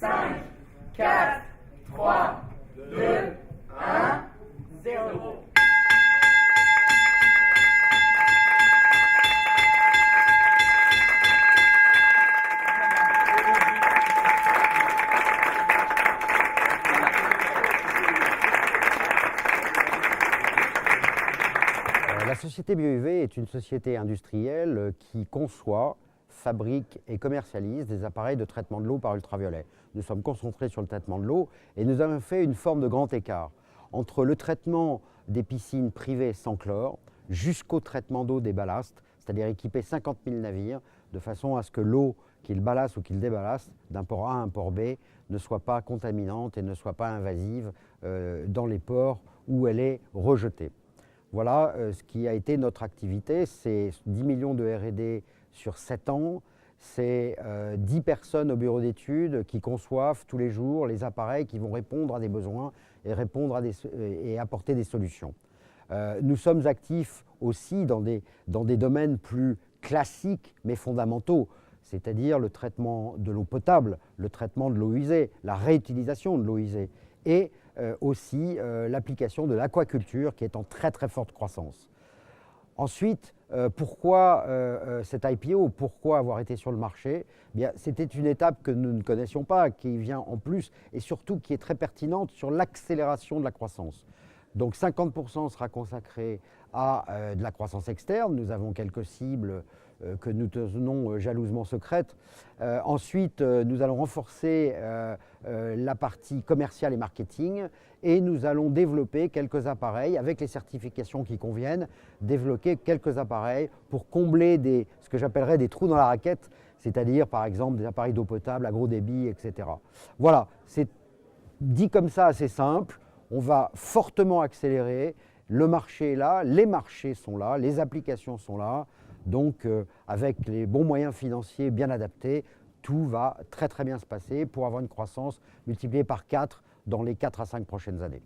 5, 4, 3, 2, 1, 0. La société BioUV est une société industrielle qui conçoit, fabrique et commercialise des appareils de traitement de l'eau par ultraviolet. Nous sommes concentrés sur le traitement de l'eau et nous avons fait une forme de grand écart entre le traitement des piscines privées sans chlore jusqu'au traitement d'eau des ballasts, c'est-à-dire équiper 50 000 navires de façon à ce que l'eau qu'ils ballassent ou qu'ils déballassent d'un port A à un port B ne soit pas contaminante et ne soit pas invasive dans les ports où elle est rejetée. Voilà ce qui a été notre activité, c'est 10 millions de R&D sur 7 ans, c'est 10 personnes au bureau d'études qui conçoivent tous les jours les appareils qui vont répondre à des besoins et apporter des solutions. Nous sommes actifs aussi dans des domaines plus classiques mais fondamentaux, c'est-à-dire le traitement de l'eau potable, le traitement de l'eau usée, la réutilisation de l'eau usée et aussi l'application de l'aquaculture qui est en très très forte croissance. Ensuite, pourquoi cette IPO? Pourquoi avoir été sur le marché? C'était une étape que nous ne connaissions pas, qui vient en plus et surtout qui est très pertinente sur l'accélération de la croissance. Donc 50% sera consacré à de la croissance externe. Nous avons quelques cibles que nous tenons jalousement secrètes. Ensuite, nous allons renforcer la partie commerciale et marketing et nous allons développer quelques appareils avec les certifications qui conviennent, développer quelques appareils pour combler ce que j'appellerais des trous dans la raquette, c'est-à-dire par exemple des appareils d'eau potable à gros débit, etc. Voilà, c'est dit comme ça assez simple. On va fortement accélérer, le marché est là, les marchés sont là, les applications sont là, donc avec les bons moyens financiers bien adaptés, tout va très très bien se passer pour avoir une croissance multipliée par 4 dans les 4 à 5 prochaines années.